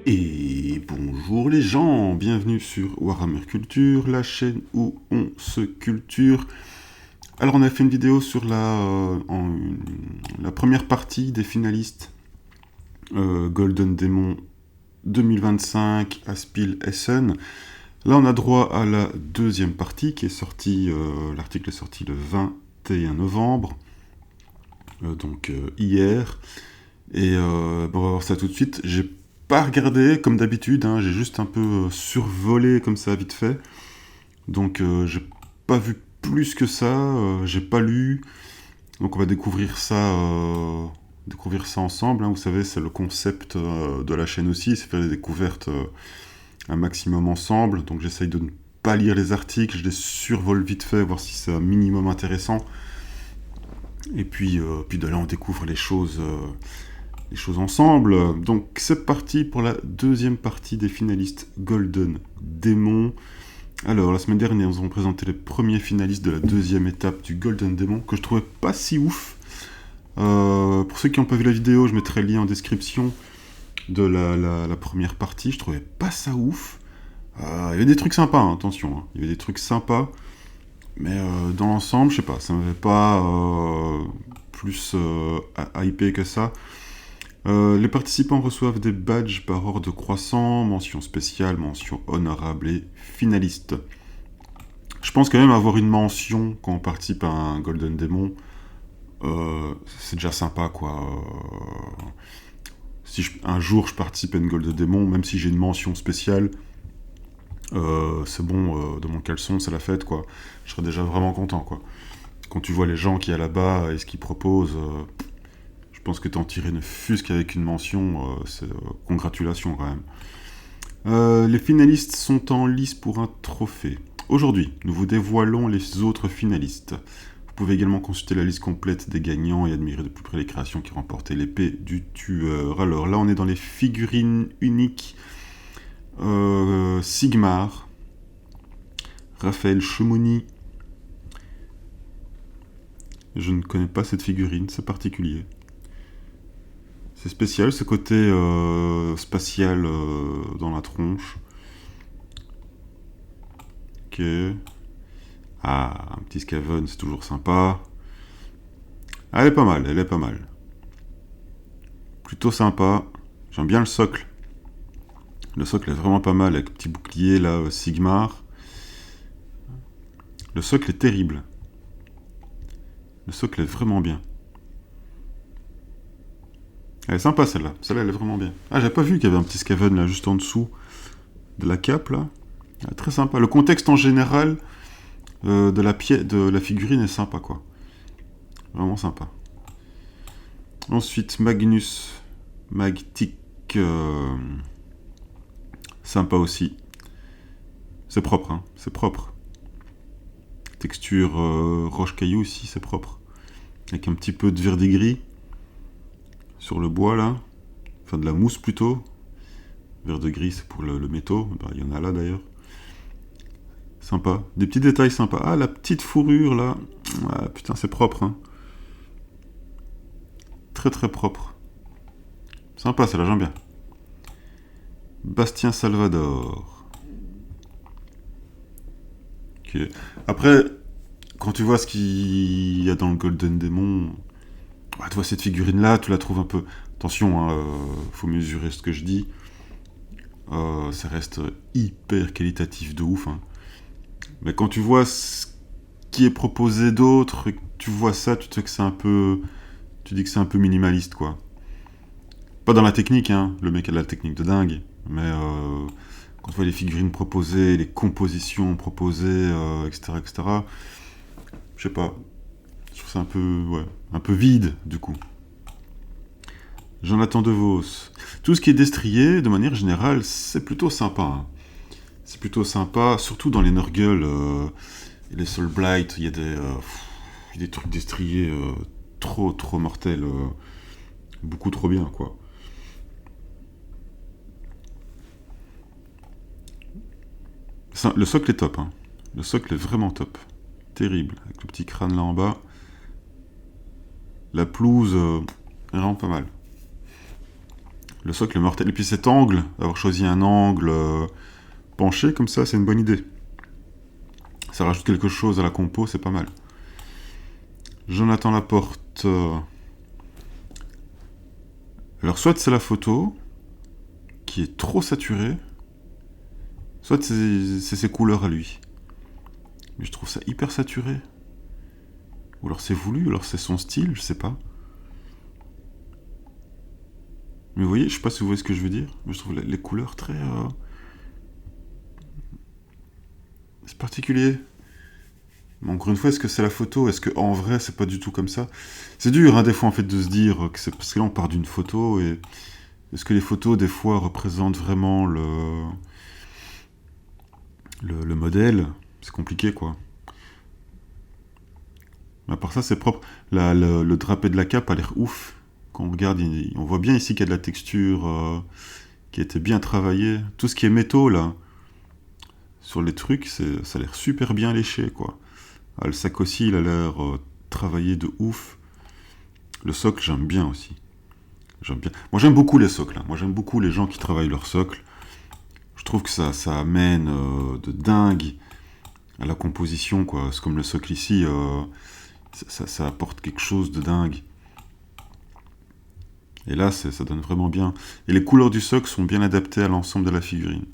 Et bonjour les gens, bienvenue sur Warhammer Culture, la chaîne où on se culture. Alors on a fait une vidéo sur la première partie des finalistes Golden Demon 2025 à Spiel Essen. Là on a droit à la deuxième partie qui est sortie, l'article est sorti le 21 novembre, donc hier. Et on va voir ça tout de suite. J'ai pas regardé comme d'habitude, hein, j'ai juste un peu survolé comme ça vite fait. Donc j'ai pas vu plus que ça, j'ai pas lu. Donc on va découvrir ça ensemble. Hein. Vous savez, c'est le concept de la chaîne aussi, c'est faire des découvertes un maximum ensemble. Donc j'essaye de ne pas lire les articles, je les survole vite fait, voir si c'est un minimum intéressant. Et puis de là on découvre les choses ensemble. Donc c'est parti pour la deuxième partie des finalistes Golden Demon. Alors la semaine dernière nous avons présenté les premiers finalistes de la deuxième étape du Golden Demon que je trouvais pas si ouf. Pour ceux qui n'ont pas vu la vidéo, je mettrai le lien en description de la première partie. Je trouvais pas ça ouf. Il y avait des trucs sympas, hein, attention. Hein. Il y avait des trucs sympas. Mais dans l'ensemble, je sais pas, ça m'avait pas plus hypé que ça. Les participants reçoivent des badges par ordre croissant, mention spéciale, mention honorable et finaliste. Je pense quand même avoir une mention quand on participe à un Golden Demon, c'est déjà sympa quoi. Si un jour je participe à une Golden Demon, même si j'ai une mention spéciale, c'est bon, de mon caleçon, c'est la fête quoi. Je serais déjà vraiment content quoi. Quand tu vois les gens qui y a là-bas et ce qu'ils proposent, je pense que t'en tirer ne fût-ce qu'avec une mention, c'est congratulations quand même. Les finalistes sont en lice pour un trophée. Aujourd'hui, nous vous dévoilons les autres finalistes. Vous pouvez également consulter la liste complète des gagnants et admirer de plus près les créations qui ont remporté l'épée du tueur. Alors là, on est dans les figurines uniques. Sigmar, Raphaël Chaumoni. Je ne connais pas cette figurine, c'est particulier. C'est spécial, ce côté spatial dans la tronche. Ok. Ah, un petit Skaven, c'est toujours sympa. Ah, elle est pas mal, elle est pas mal. Plutôt sympa. J'aime bien le socle. Le socle est vraiment pas mal, avec le petit bouclier là, Sigmar. Le socle est terrible. Le socle est vraiment bien. Elle est sympa celle-là. Celle-là, elle est vraiment bien. Ah, j'avais pas vu qu'il y avait un petit Skaven là, juste en dessous de la cape là. Ah, très sympa. Le contexte en général de la figurine est sympa quoi. Vraiment sympa. Ensuite, Magnus Magtic. Sympa aussi. C'est propre, hein. C'est propre. Texture roche-caillou aussi, c'est propre. Avec un petit peu de verdigris sur le bois là. Enfin, de la mousse plutôt. Vert-de-gris, c'est pour le métaux. Bah, il y en a là d'ailleurs. Sympa. Des petits détails sympas. Ah, la petite fourrure là. Ah, putain, c'est propre, hein. Très très propre. Sympa, ça la j'aime bien. Bastien Salvador. Ok. Après, quand tu vois ce qu'il y a dans le Golden Demon, bah, tu vois cette figurine là, tu la trouves un peu. Attention, hein, faut mesurer ce que je dis. Ça reste hyper qualitatif de ouf. Hein. Mais quand tu vois ce qui est proposé d'autre, tu vois ça, tu te dis que c'est un peu. Tu dis que c'est un peu minimaliste quoi. Pas dans la technique, hein. Le mec a de la technique de dingue. Mais quand tu vois les figurines proposées, les compositions proposées, etc., etc., je sais pas. Je trouve ça un peu, ouais, un peu vide, du coup. Jonathan DeVos. Tout ce qui est destrier, de manière générale, c'est plutôt sympa. Hein. C'est plutôt sympa, surtout dans les Nurgle, les Soul Blight, il y a des trucs destriés trop mortels. Beaucoup trop bien, quoi. Le socle est top, hein. Le socle est vraiment top. Terrible, avec le petit crâne là en bas. La pelouse, vraiment pas mal. Le socle est mortel. Et puis cet angle, avoir choisi un angle penché comme ça, c'est une bonne idée. Ça rajoute quelque chose à la compo, c'est pas mal. Jonathan Laporte. Alors soit c'est la photo qui est trop saturée, soit c'est ses couleurs à lui. Mais je trouve ça hyper saturé. Ou alors c'est voulu, ou alors c'est son style, je sais pas. Mais vous voyez, je sais pas si vous voyez ce que je veux dire, mais je trouve les couleurs très... c'est particulier. Mais encore une fois, est-ce que c'est la photo? Est-ce qu'en vrai, c'est pas du tout comme ça? C'est dur, hein, des fois, en fait, de se dire que c'est... Parce que là, on part d'une photo, et... Est-ce que les photos, des fois, représentent vraiment le modèle? C'est compliqué, quoi. Mais à part ça, c'est propre. Le drapé de la cape a l'air ouf. Quand on regarde, on voit bien ici qu'il y a de la texture qui a été bien travaillée. Tout ce qui est métaux, là, sur les trucs, ça a l'air super bien léché, quoi. Ah, le sac aussi, il a l'air travaillé de ouf. Le socle, j'aime bien aussi. J'aime bien. Moi, j'aime beaucoup les socles, hein. Moi, j'aime beaucoup les gens qui travaillent leur socle. Je trouve que ça amène de dingue à la composition, quoi. C'est comme le socle ici, ça apporte quelque chose de dingue. Et là, ça donne vraiment bien. Et les couleurs du socle sont bien adaptées à l'ensemble de la figurine.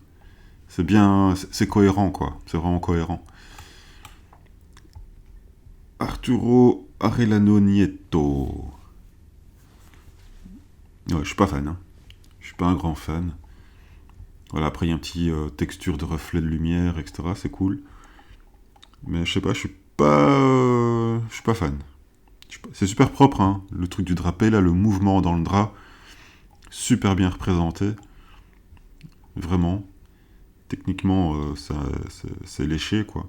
C'est bien, c'est cohérent, quoi. C'est vraiment cohérent. Arturo Arellano Nieto. Ouais, je suis pas fan, hein. Je suis pas un grand fan. Voilà, après il y a un petit texture de reflet de lumière, etc. C'est cool. Mais je sais pas, je suis pas fan. C'est super propre, hein. Le truc du drapé, là, le mouvement dans le drap, super bien représenté. Vraiment. Techniquement, c'est léché, quoi.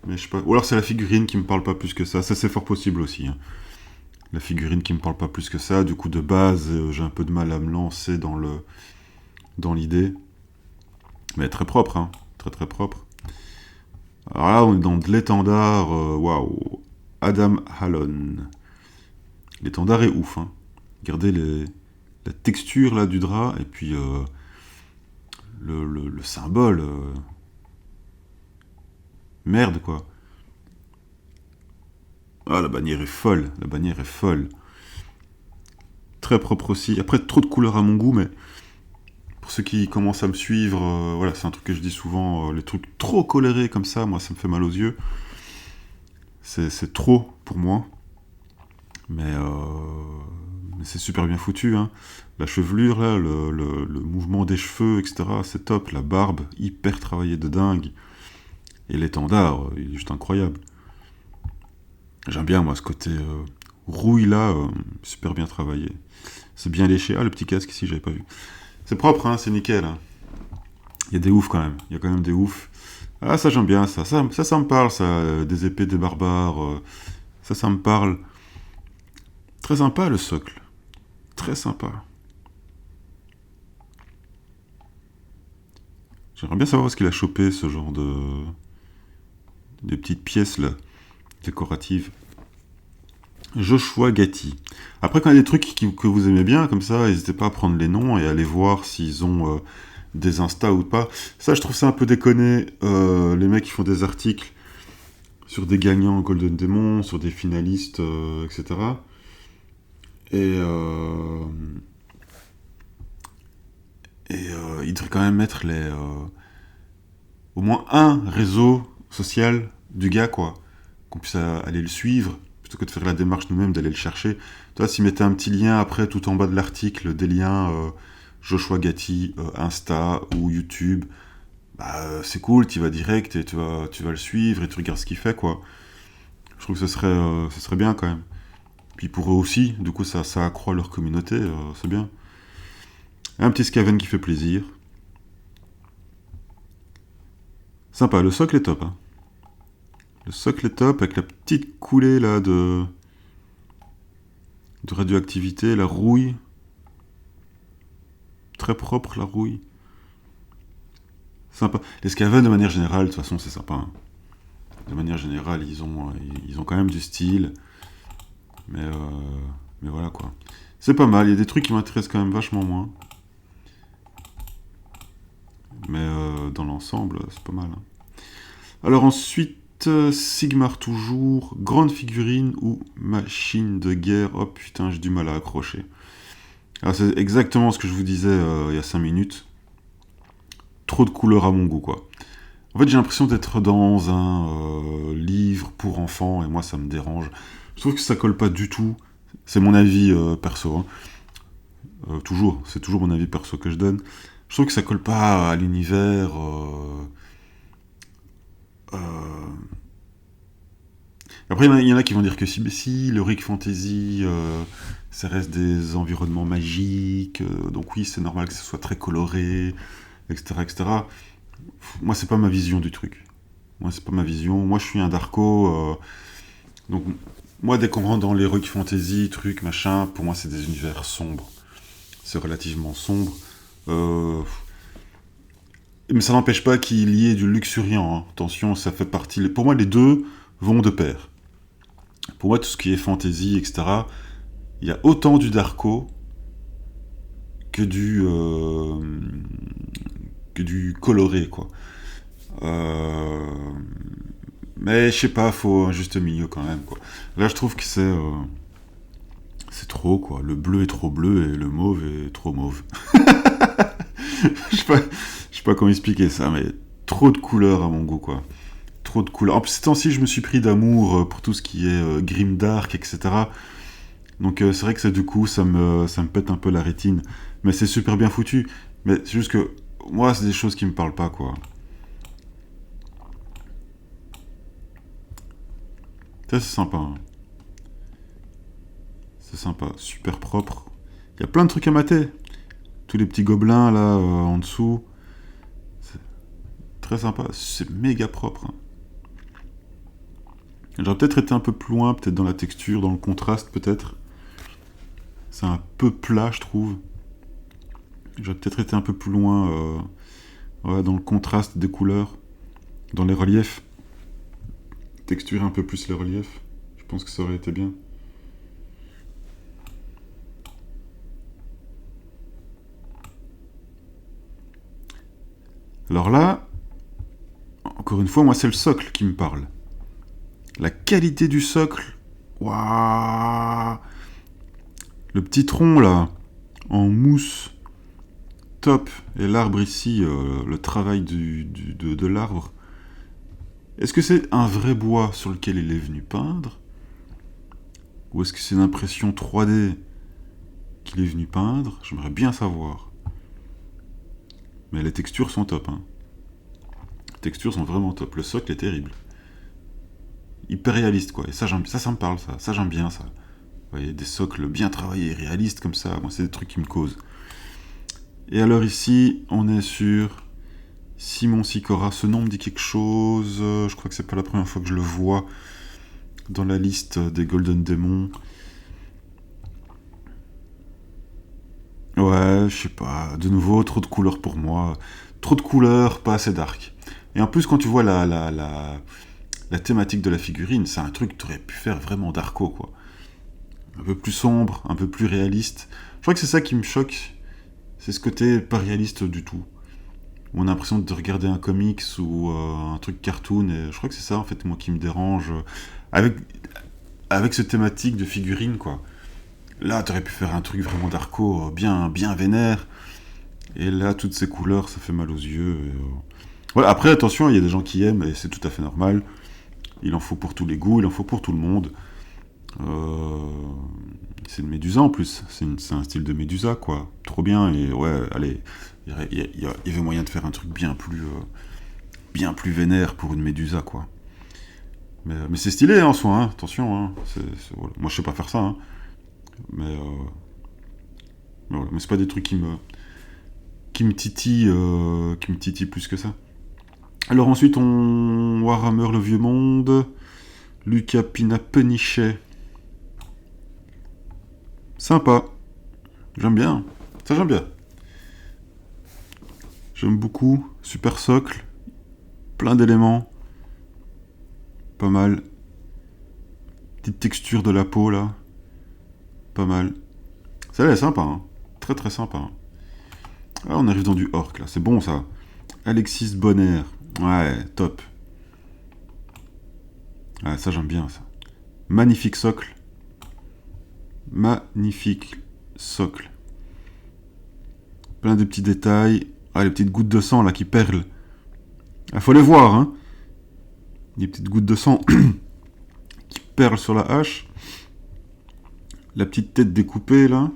Mais je sais pas. Ou alors c'est la figurine qui me parle pas plus que ça. Ça, c'est fort possible aussi, hein. La figurine qui me parle pas plus que ça. Du coup, de base, j'ai un peu de mal à me lancer dans l'idée. Mais très propre, hein. Très très propre. Alors là, on est dans de l'étendard. Waouh. Adam Hallon. L'étendard est ouf, hein. Regardez la texture là du drap et puis le symbole. Merde, quoi. Ah, la bannière est folle. La bannière est folle. Très propre aussi. Après, trop de couleurs à mon goût, mais pour ceux qui commencent à me suivre, voilà, c'est un truc que je dis souvent. Les trucs trop colorés comme ça, moi, ça me fait mal aux yeux. C'est trop pour moi. Mais c'est super bien foutu, hein. La chevelure, là, le mouvement des cheveux, etc., c'est top. La barbe, hyper travaillée de dingue. Et l'étendard, il est juste incroyable. J'aime bien, moi, ce côté rouille, là, super bien travaillé. C'est bien léché. Ah, le petit casque ici, j'avais pas vu. C'est propre, hein, c'est nickel, hein. Il y a des oufs, quand même. Il y a quand même des oufs. Ah, ça, j'aime bien, ça. Ça me parle, ça. Des épées, des barbares. Ça me parle. Très sympa, le socle. Très sympa. J'aimerais bien savoir où est-ce qu'il a chopé ce genre de petites pièces là, décoratives. Joshua Gatti. Après, quand il y a des trucs que vous aimez bien, comme ça, n'hésitez pas à prendre les noms et à aller voir s'ils ont des Insta ou pas. Ça, je trouve ça un peu déconné. Les mecs qui font des articles sur des gagnants Golden Demon, sur des finalistes, etc. Et il devrait quand même mettre au moins un réseau social du gars, quoi. Qu'on puisse aller le suivre, plutôt que de faire la démarche nous-mêmes, d'aller le chercher. Toi, s'il mettait un petit lien après, tout en bas de l'article, des liens Joshua Gatti, Insta ou YouTube, bah c'est cool, tu vas direct et tu vas le suivre et tu regardes ce qu'il fait, quoi. Je trouve que ce serait bien, quand même. Puis pour eux aussi, du coup, ça accroît leur communauté, c'est bien. Un petit Skaven qui fait plaisir. Sympa, le socle est top, hein. Le socle est top, avec la petite coulée là de radioactivité, la rouille. Très propre, la rouille. Sympa. Les Skaven, de manière générale, de toute façon, c'est sympa, hein. De manière générale, ils ont quand même du style. Mais Mais voilà quoi. C'est pas mal, il y a des trucs qui m'intéressent quand même vachement moins. Mais dans l'ensemble, c'est pas mal. Hein. Alors ensuite, Sigmar toujours, grande figurine ou machine de guerre. Oh putain, j'ai du mal à accrocher. Alors c'est exactement ce que je vous disais il y a 5 minutes. Trop de couleurs à mon goût quoi. En fait j'ai l'impression d'être dans un livre pour enfants et moi ça me dérange. Je trouve que ça colle pas du tout. C'est mon avis perso. Hein. Toujours, c'est toujours mon avis perso que je donne. Je trouve que ça colle pas à l'univers. Après, il y en a qui vont dire que si l'Heroic Fantasy, ça reste des environnements magiques, donc oui, c'est normal que ce soit très coloré, etc., etc. Moi, c'est pas ma vision du truc. Moi, c'est pas ma vision. Moi, je suis un Darko, donc moi, dès qu'on rentre dans l'Heroic Fantasy, truc, machin, pour moi, c'est des univers sombres. C'est relativement sombre. Mais ça n'empêche pas qu'il y ait du luxuriant. Hein. Attention, ça fait partie... Pour moi, les deux vont de pair. Pour moi, tout ce qui est fantasy, etc., il y a autant du Darko que du coloré, quoi. Mais je sais pas, faut un juste milieu quand même, quoi. Là, je trouve que c'est trop, quoi. Le bleu est trop bleu et le mauve est trop mauve. Je sais pas comment expliquer ça, mais trop de couleurs à mon goût, quoi. Trop de couleurs. En plus, ces temps-ci, je me suis pris d'amour pour tout ce qui est grimdark, etc. Donc c'est vrai que ça, du coup, ça me pète un peu la rétine. Mais c'est super bien foutu. Mais c'est juste que, moi, c'est des choses qui me parlent pas, quoi. Ça, c'est sympa. Hein. C'est sympa. Super propre. Il y a plein de trucs à mater. Tous les petits gobelins, là, en dessous. C'est très sympa. C'est méga propre. Hein. J'aurais peut-être été un peu plus loin, peut-être dans la texture, dans le contraste, peut-être. C'est un peu plat, je trouve. J'aurais peut-être été un peu plus loin dans le contraste des couleurs, dans les reliefs. Texturer un peu plus les reliefs. Je pense que ça aurait été bien. Alors là, encore une fois, moi c'est le socle qui me parle. La qualité du socle. Waouh. Le petit tronc là, en mousse. Top. Et l'arbre ici, le travail de l'arbre. Est-ce que c'est un vrai bois sur lequel il est venu peindre? Ou est-ce que c'est une impression 3D qu'il est venu peindre? J'aimerais bien savoir. Mais les textures sont top. Hein. Les textures sont vraiment top. Le socle est terrible. Hyper réaliste quoi. Et ça, ça me parle ça. Ça j'aime bien ça. Vous voyez, des socles bien travaillés, réalistes comme ça. Moi, c'est des trucs qui me causent. Et alors ici, on est sur Simon Sikora. Ce nom me dit quelque chose. Je crois que c'est pas la première fois que je le vois dans la liste des Golden Demons. Ouais, je sais pas. De nouveau, trop de couleurs pour moi. Trop de couleurs, pas assez dark. Et en plus, quand tu vois la thématique de la figurine, c'est un truc que tu aurais pu faire vraiment darko, quoi. Un peu plus sombre, un peu plus réaliste. Je crois que c'est ça qui me choque. C'est ce côté pas réaliste du tout. On a l'impression de regarder un comics ou un truc cartoon. Et je crois que c'est ça, en fait, moi, qui me dérange. Avec cette thématique de figurine, quoi. Là, t'aurais pu faire un truc vraiment darko, bien vénère. Et là, toutes ces couleurs, ça fait mal aux yeux. Et, voilà. Après, attention, il y a des gens qui aiment, et c'est tout à fait normal. Il en faut pour tous les goûts, il en faut pour tout le monde. C'est une Médusa en plus. C'est un style de Médusa, quoi. Trop bien, et ouais, allez. Il y avait moyen de faire un truc bien plus vénère pour une Médusa, quoi. Mais c'est stylé, hein, en soi, hein. Attention, hein. Voilà. Moi, je sais pas faire ça, hein. Mais voilà. Mais c'est pas des trucs qui me titillent plus que ça. Alors ensuite, on Warhammer le Vieux Monde, Lucas Pina Penichet. Sympa. J'aime bien. Ça, j'aime bien. J'aime beaucoup. Super socle. Plein d'éléments. Pas mal. Petite texture de la peau, là. Pas mal. Celle-là est sympa, hein. Très très sympa. Hein. Ah, on arrive dans du orc, là. C'est bon, ça. Alexis Bonner. Ouais, top. Ouais, ça, j'aime bien, ça. Magnifique socle. Magnifique socle. Plein de petits détails. Ah, les petites gouttes de sang, là, qui perlent. Ah, faut les voir, hein. Des petites gouttes de sang qui perlent sur la hache. La petite tête découpée, là.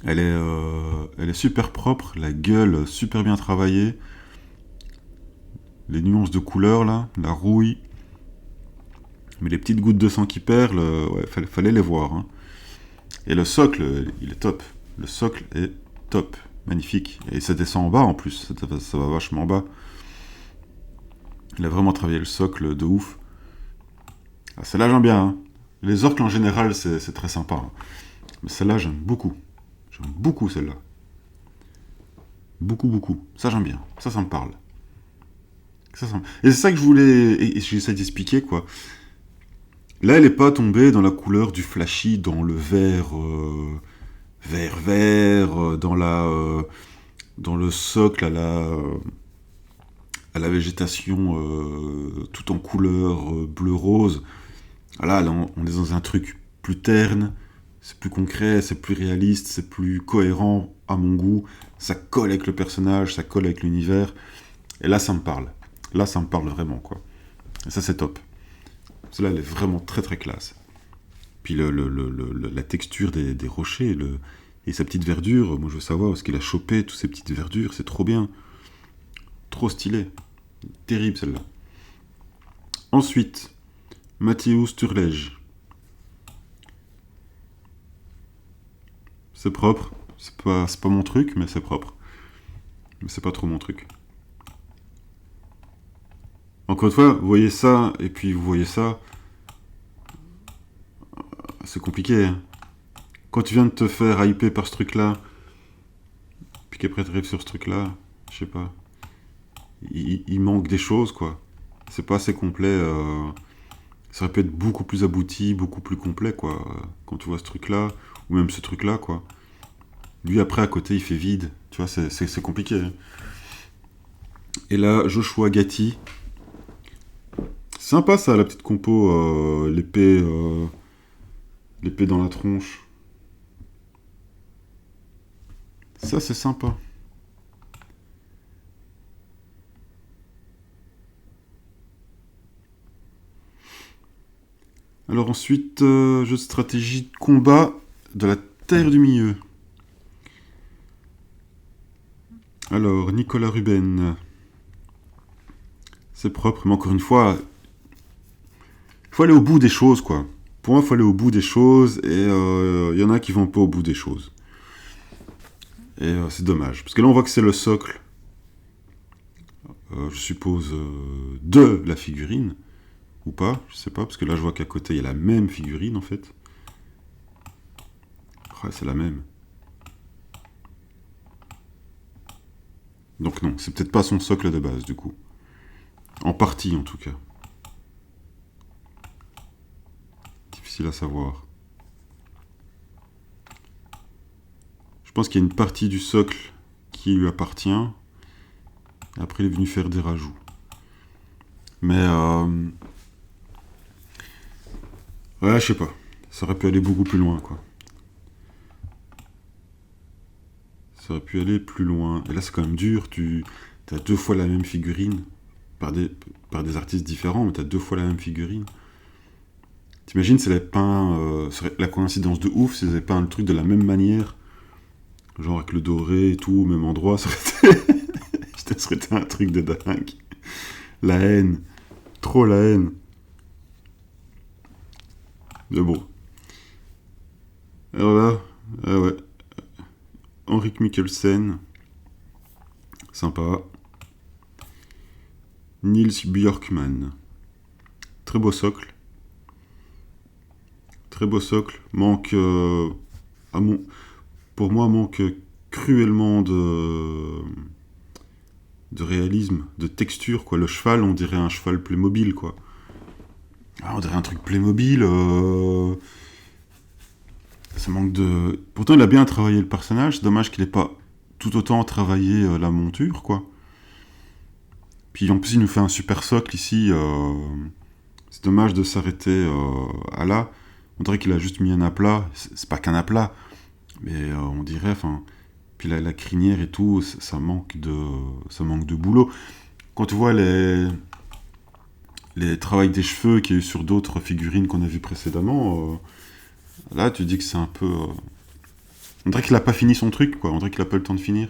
Elle est super propre. La gueule, super bien travaillée. Les nuances de couleur, là. La rouille. Mais les petites gouttes de sang qui perlent, ouais, fallait les voir, hein. Et le socle, il est top. Le socle est top. Magnifique. Et ça descend en bas, en plus. Ça va vachement en bas. Il a vraiment travaillé le socle de ouf. Ah, celle-là, j'aime bien. Hein. Les orques, en général, c'est très sympa. Hein. Mais celle-là, j'aime beaucoup. J'aime beaucoup celle-là. Beaucoup, beaucoup. Ça, j'aime bien. Ça me parle. Et c'est ça que je voulais... Et j'essaie d'expliquer, quoi. Là, elle n'est pas tombée dans la couleur du flashy, dans le vert... vert, dans le socle à la végétation tout en couleur bleu-rose. Là, on est dans un truc plus terne, c'est plus concret, c'est plus réaliste, c'est plus cohérent à mon goût. Ça colle avec le personnage, ça colle avec l'univers. Et là, ça me parle. Là, ça me parle vraiment, quoi. Et ça, c'est top. Celle-là, elle est vraiment très, très classe. Puis la texture des rochers et sa petite verdure, moi, je veux savoir où est-ce qu'il a chopé toutes ces petites verdures, c'est trop bien. Trop stylé. Terrible, celle-là. Ensuite, Mathéus Turlege. C'est propre. C'est pas mon truc, mais c'est propre. Mais c'est pas trop mon truc. Encore une fois, vous voyez ça, et puis vous voyez ça. C'est compliqué. Hein. Quand tu viens de te faire hyper par ce truc-là, puis qu'après tu arrives sur ce truc-là, je sais pas. Il manque des choses, quoi. C'est pas assez complet. Ça aurait pu être beaucoup plus abouti, beaucoup plus complet, quoi. Quand tu vois ce truc-là, ou même ce truc-là, quoi. Lui, après, à côté, il fait vide. Tu vois, c'est compliqué. Hein. Et là, Joshua Gatti. Sympa, ça, la petite compo. L'épée dans la tronche. Ça, c'est sympa. Alors ensuite, jeu de stratégie de combat de la Terre du Milieu. Alors, Nicolas Ruben. C'est propre, mais encore une fois, il faut aller au bout des choses, quoi. Pour moi, il faut aller au bout des choses, et il y en a qui vont pas au bout des choses. Et c'est dommage. Parce que là, on voit que c'est le socle, je suppose, de la figurine. Ou pas, je sais pas, parce que là, je vois qu'à côté, il y a la même figurine, en fait. Ouais, c'est la même. Donc non, c'est peut-être pas son socle de base, du coup. En partie, en tout cas. Difficile à savoir. Je pense qu'il y a une partie du socle qui lui appartient. Et après, il est venu faire des rajouts. Mais ouais, je sais pas. Ça aurait pu aller beaucoup plus loin, quoi. Ça aurait pu aller plus loin. Et là, c'est quand même dur. T'as 2 fois la même figurine. Par des artistes différents, mais t'as 2 fois la même figurine. T'imagines, c'est la coïncidence de ouf, s'ils avaient peint le truc de la même manière. Genre avec le doré et tout, au même endroit, ça aurait été un truc de dingue. La haine. Trop la haine. Mais bon. Alors là, ah ouais. Henrik Mikkelsen. Sympa. Nils Björkman. Très beau socle. Très beau socle. Pour moi, manque cruellement de réalisme, de texture, quoi. Le cheval, on dirait un cheval plus mobile, quoi. Ah, on dirait un truc Playmobil. Ça manque de... Pourtant, il a bien travaillé le personnage. C'est dommage qu'il ait pas tout autant travaillé la monture, quoi. Puis en plus, il nous fait un super socle ici. C'est dommage de s'arrêter à là. On dirait qu'il a juste mis un aplat. C'est pas qu'un aplat, mais on dirait... Enfin, puis la crinière et tout, ça manque de boulot. Quand tu vois les travails des cheveux qu'il y a eu sur d'autres figurines qu'on a vues précédemment, là, tu dis que c'est un peu... On dirait qu'il a pas fini son truc, quoi. On dirait qu'il a pas eu le temps de finir.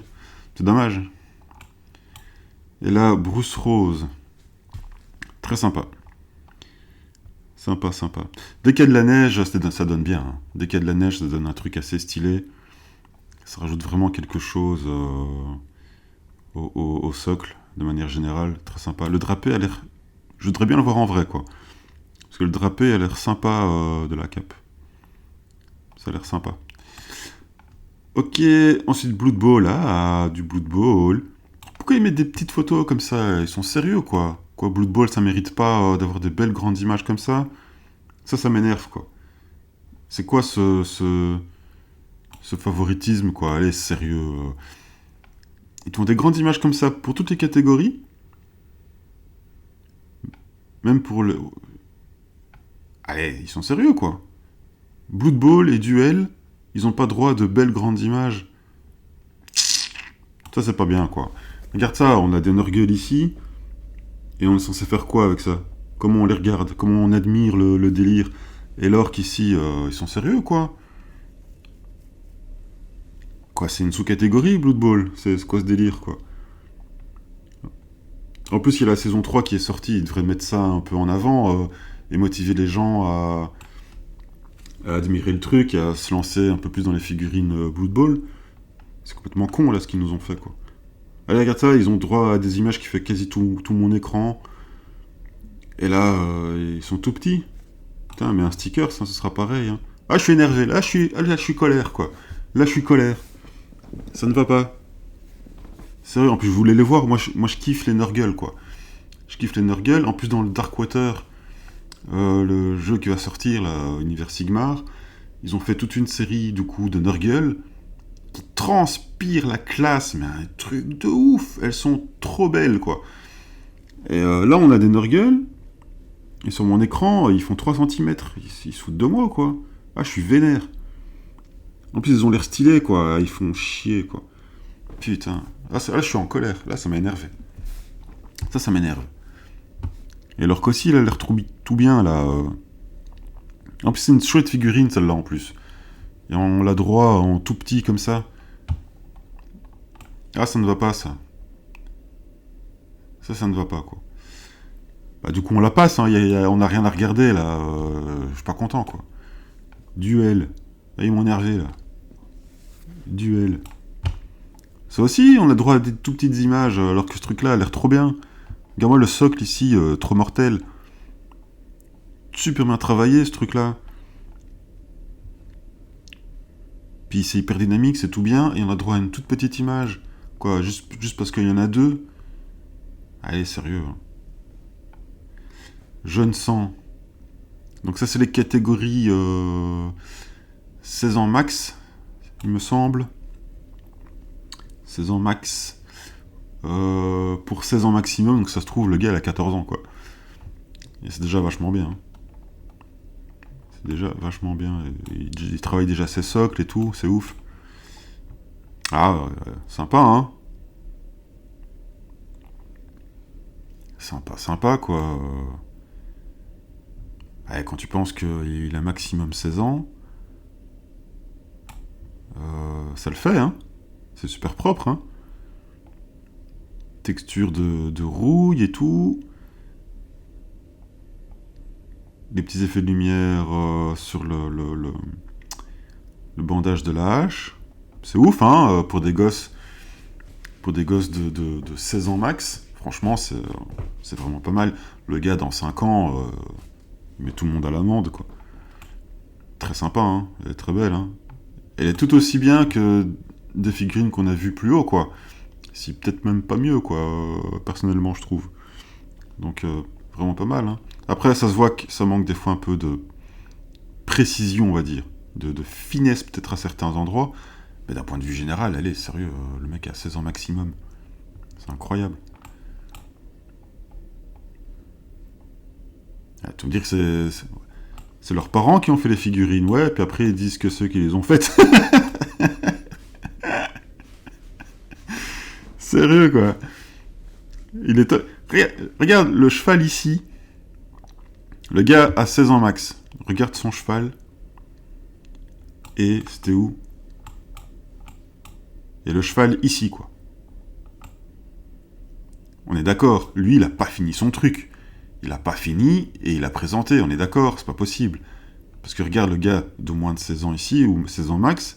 C'est dommage. Et là, Bruce Rose. Très sympa. Sympa, sympa. Dès qu'il y a de la neige, ça donne bien. Hein. Dès qu'il y a de la neige, ça donne un truc assez stylé. Ça rajoute vraiment quelque chose au socle, de manière générale. Très sympa. Le drapé a l'air... Je voudrais bien le voir en vrai, quoi. Parce que le drapé a l'air sympa de la cape. Ça a l'air sympa. Ok, ensuite Blood Bowl. Ah, du Blood Bowl. Pourquoi ils mettent des petites photos comme ça? Ils sont sérieux, quoi. Quoi, Blood Bowl, ça mérite pas d'avoir des belles grandes images comme ça? Ça m'énerve, quoi. C'est quoi ce favoritisme, quoi? Allez, sérieux. Ils te font des grandes images comme ça pour toutes les catégories? Même pour le... Allez, ils sont sérieux, quoi. Blood Bowl et Duel, ils ont pas droit à de belles grandes images. Ça, c'est pas bien, quoi. Regarde ça, on a des Nurgle ici, et on est censé faire quoi avec ça? Comment on les regarde? Comment on admire le délire? Et l'orque ici, ils sont sérieux, quoi? Quoi, c'est une sous-catégorie, Blood Bowl? C'est quoi ce délire, quoi? En plus, il y a la saison 3 qui est sortie, ils devraient mettre ça un peu en avant, et motiver les gens à admirer le truc, et à se lancer un peu plus dans les figurines Blood Bowl. C'est complètement con, là, ce qu'ils nous ont fait, quoi. Allez, regarde ça, ils ont droit à des images qui fait quasi tout mon écran. Et là, ils sont tout petits. Putain, mais un sticker, ça, ce sera pareil. Hein. Ah, je suis énervé. Là, je suis colère, quoi. Là, je suis colère. Ça ne va pas. Sérieux, en plus, je voulais les voir. Moi, je kiffe les Nurgle, quoi. Je kiffe les Nurgle. En plus, dans le Darkwater, le jeu qui va sortir, là, Univers Sigmar, ils ont fait toute une série, du coup, de Nurgle qui transpirent la classe, mais un truc de ouf. Elles sont trop belles, quoi. Et là, on a des Nurgle. Et sur mon écran, ils font 3 centimètres. Ils se foutent de moi, quoi. Ah, je suis vénère. En plus, ils ont l'air stylés, quoi. Ils font chier, quoi. Putain. Là, je suis en colère. Là, ça m'a énervé. Ça m'énerve. Et leur aussi, il a l'air tout bien, là. En plus, c'est une chouette figurine, celle-là, en plus. Et on l'a droit en tout petit, comme ça. Ah, ça ne va pas, ça. Ça ne va pas, quoi. Bah, du coup, on la passe, hein. On n'a rien à regarder, là. Je suis pas content, quoi. Duel. Là, ils m'ont énervé, là. Duel. Ça aussi, on a droit à des tout petites images, alors que ce truc-là a l'air trop bien. Regarde-moi le socle ici, trop mortel. Super bien travaillé, ce truc-là. Puis c'est hyper dynamique, c'est tout bien, et on a droit à une toute petite image. Quoi, juste parce qu'il y en a deux? Allez, sérieux. Hein. Jeune sang. Donc ça, c'est les catégories 16 ans max, il me semble. 16 ans max. Pour 16 ans maximum, donc ça se trouve, le gars, il a 14 ans, quoi. Et c'est déjà vachement bien. Hein. C'est déjà vachement bien. Il travaille déjà ses socles et tout, c'est ouf. Ah, sympa, hein. Sympa, sympa, quoi. Ouais, quand tu penses qu'il a maximum 16 ans, ça le fait, hein. C'est super propre, hein. Texture de rouille et tout. Des petits effets de lumière sur le bandage de la hache. C'est ouf, hein, pour des gosses de 16 ans max. Franchement, c'est vraiment pas mal. Le gars, dans 5 ans, il met tout le monde à l'amende, quoi. Très sympa, hein. Elle est très belle, hein. Elle est tout aussi bien que des figurines qu'on a vues plus haut, quoi. Si peut-être même pas mieux, quoi, personnellement, je trouve. Donc, Vraiment pas mal, hein. Après, ça se voit que ça manque des fois un peu de précision, on va dire. De finesse, peut-être, à certains endroits. Mais d'un point de vue général, allez, sérieux, le mec a 16 ans maximum. C'est incroyable. Ah, tu me dis que c'est leurs parents qui ont fait les figurines, ouais, puis après ils disent que ceux qui les ont faites. Sérieux, quoi. Il est... Regarde, le cheval ici. Le gars a 16 ans max. Regarde son cheval. Et c'était où? Et le cheval ici, quoi. On est d'accord, lui, il a pas fini son truc. Il a pas fini et il a présenté, on est d'accord, c'est pas possible. Parce que regarde le gars de moins de 16 ans ici, ou 16 ans max,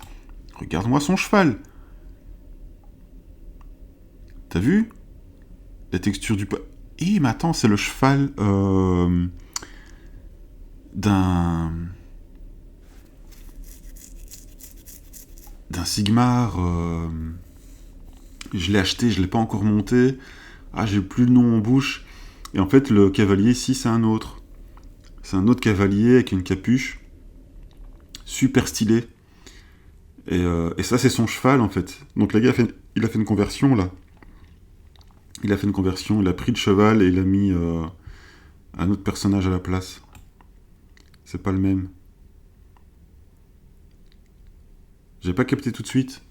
regarde-moi son cheval. T'as vu? La texture du... Eh, mais attends, c'est le cheval d'un Sigmar. Je l'ai acheté, je l'ai pas encore monté. Ah, j'ai plus le nom en bouche. Et en fait, le cavalier ici, c'est un autre. C'est un autre cavalier avec une capuche. Super stylé. Et ça, c'est son cheval, en fait. Donc, le gars, il a fait une conversion, là. Il a fait une conversion, il a pris le cheval et il a mis un autre personnage à la place. C'est pas le même. J'ai pas capté tout de suite.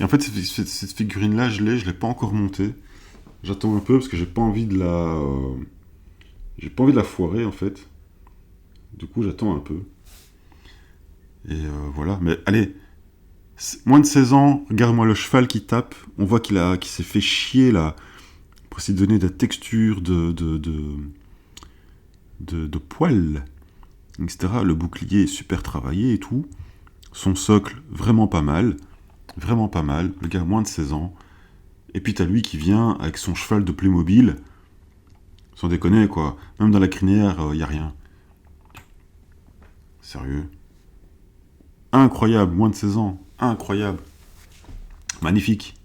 Et en fait, cette figurine-là, je l'ai pas encore montée. J'attends un peu parce que j'ai pas envie de la... j'ai pas envie de la foirer, en fait. Du coup, j'attends un peu. Et voilà. Mais allez, moins de 16 ans, regarde-moi le cheval qui tape. On voit qu'il s'est fait chier, là, pour essayer de donner de la texture de poils, etc. Le bouclier est super travaillé et tout. Son socle, vraiment pas mal. Vraiment pas mal. Le gars, moins de 16 ans. Et puis t'as lui qui vient avec son cheval de Playmobil. Sans déconner, quoi. Même dans la crinière, y a rien. Sérieux. Incroyable, moins de 16 ans. Incroyable. Magnifique.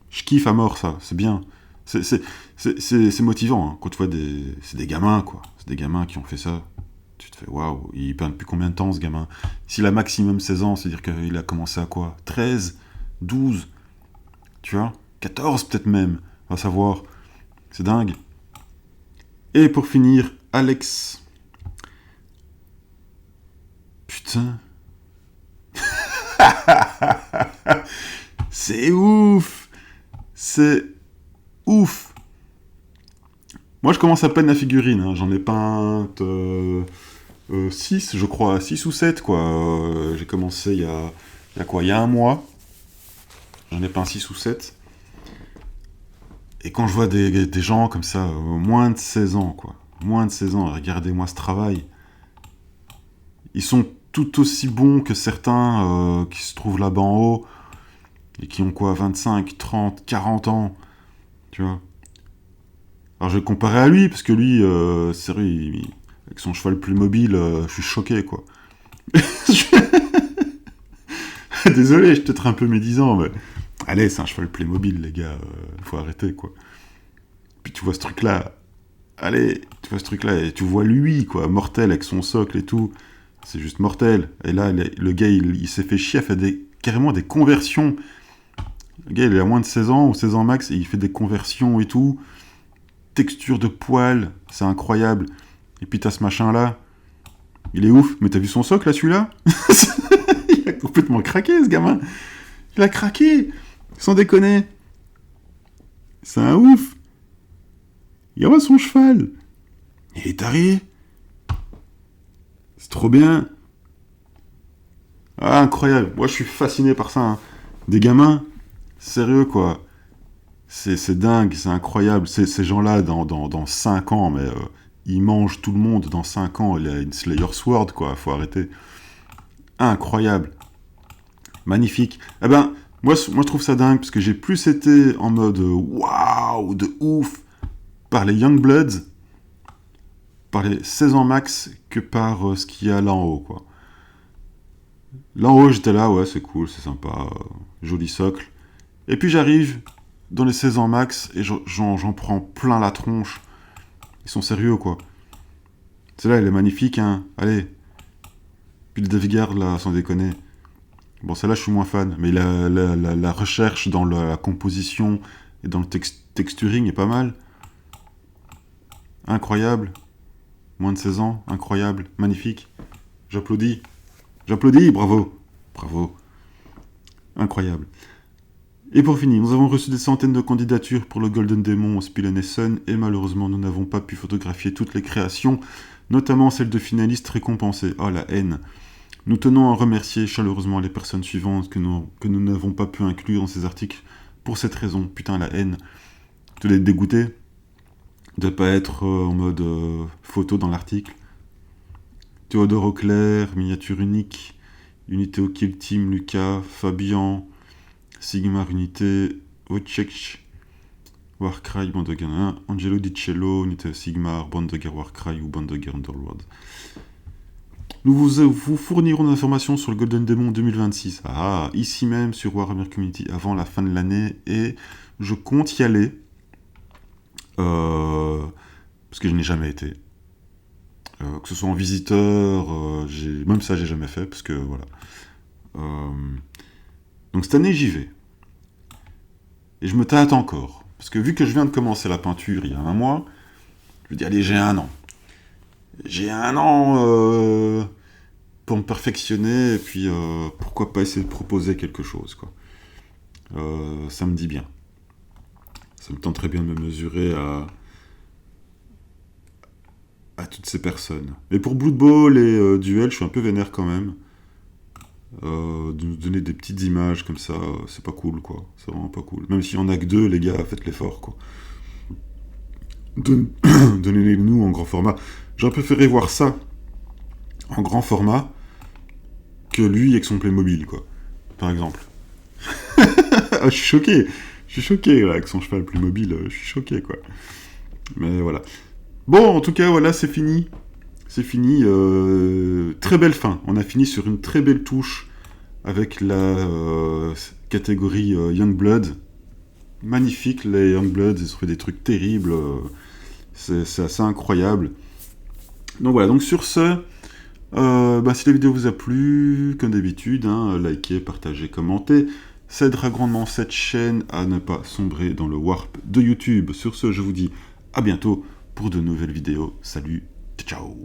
Je kiffe à mort, ça. C'est bien. C'est motivant, hein, quand tu vois des... C'est des gamins, quoi. C'est des gamins qui ont fait ça. Tu te fais, waouh, il peint depuis combien de temps, ce gamin? S'il a maximum 16 ans, c'est-à-dire qu'il a commencé à quoi? 13? 12? Tu vois? 14 peut-être même, on va savoir. C'est dingue. Et pour finir, Alex. Putain. C'est ouf. C'est ouf. Moi, je commence à peine la figurine. Hein. J'en ai peinte 6, je crois. 6 ou 7, quoi. J'ai commencé il y a quoi? Il y a un mois. J'en ai peint 6 ou 7. Et quand je vois des gens comme ça, moins de 16 ans, quoi. Moins de 16 ans, regardez-moi ce travail. Ils sont tout aussi bons que certains qui se trouvent là-bas en haut et qui ont quoi, 25, 30, 40 ans. Tu vois. Alors je vais comparer à lui, parce que lui, sérieux, avec son cheval Playmobil, je suis choqué, quoi. Désolé, je suis peut-être un peu médisant, mais... Allez, c'est un cheval Playmobil, les gars, faut arrêter, quoi. Puis tu vois ce truc-là, allez, tu vois ce truc-là, et tu vois lui, quoi, mortel, avec son socle et tout, c'est juste mortel. Et là, le gars, il s'est fait chier à faire carrément des conversions. Le gars, il a moins de 16 ans, ou 16 ans max, et il fait des conversions et tout. Texture de poils, c'est incroyable. Et puis t'as ce machin-là, il est ouf, mais t'as vu son socle, là, celui-là? Il a complètement craqué, ce gamin. Il a craqué, sans déconner. C'est un ouf. Il voit son cheval. Il est taré. C'est trop bien. Ah, incroyable. Moi, je suis fasciné par ça. Hein. Des gamins, sérieux, quoi. C'est dingue, c'est incroyable. Ces gens-là, dans 5 ans, mais ils mangent tout le monde dans 5 ans. Il y a une Slayer Sword, quoi. Faut arrêter. Incroyable. Magnifique. Eh ben, moi, je trouve ça dingue, parce que j'ai plus été en mode waouh, de ouf, par les Youngbloods, par les 16 ans max, que par ce qu'il y a là en haut, quoi. Là en haut, j'étais là, ouais, c'est cool, c'est sympa, joli socle. Et puis j'arrive dans les 16 ans max, et j'en prends plein la tronche. Ils sont sérieux, quoi. Celle-là, elle est magnifique, hein. Allez. Puis le Devigard, là, sans déconner. Bon, celle-là, je suis moins fan. Mais la recherche dans la composition et dans le texturing est pas mal. Incroyable. Moins de 16 ans, incroyable, magnifique. J'applaudis. J'applaudis, bravo. Bravo. Incroyable. Et pour finir, nous avons reçu des centaines de candidatures pour le Golden Demon au Spill & Son et malheureusement nous n'avons pas pu photographier toutes les créations, notamment celles de finalistes récompensés. Oh la haine. Nous tenons à remercier chaleureusement les personnes suivantes que nous n'avons pas pu inclure dans ces articles pour cette raison. Putain, la haine. Tu l'es dégoûté de pas être en mode photo dans l'article. Théodore Auclair, miniature unique, Unité au Kill Team, Lucas, Fabian, Sigmar Unité, Wojciech, Warcry, Bandeguer 1, Angelo Di Cello, Unité Sigmar, Bandeguer Warcry ou Bandeguer Underworld. Nous vous fournirons des informations sur le Golden Demon 2026. Ah, ici même sur Warhammer Community avant la fin de l'année et je compte y aller parce que je n'ai jamais été. Que ce soit en visiteur, même ça j'ai jamais fait parce que voilà. Donc cette année j'y vais. Et je me tâte encore. Parce que vu que je viens de commencer la peinture il y a un mois, je me dis allez j'ai un an. J'ai un an pour me perfectionner et puis pourquoi pas essayer de proposer quelque chose quoi. Ça me dit bien. Ça me tente très bien de me mesurer à toutes ces personnes. Mais pour Blood Bowl et Duel, je suis un peu vénère quand même. De nous donner des petites images comme ça, c'est pas cool, quoi. C'est vraiment pas cool. Même s'il y en a que 2, les gars, faites l'effort, quoi. Donnez-les-nous en grand format. J'aurais préféré voir ça en grand format que lui avec son Playmobil, quoi. Par exemple. Je suis choqué. Je suis choqué, là, avec son cheval Playmobil. Je suis choqué, quoi. Mais voilà. Bon, en tout cas, voilà, c'est fini. C'est fini. Très belle fin. On a fini sur une très belle touche avec la catégorie Youngblood. Magnifique, les Youngblood. Ils ont fait des trucs terribles. C'est assez incroyable. Donc voilà, donc sur ce, si la vidéo vous a plu, comme d'habitude, hein, likez, partagez, commentez. Ça aidera grandement cette chaîne à ne pas sombrer dans le warp de YouTube. Sur ce, je vous dis à bientôt pour de nouvelles vidéos. Salut, ciao.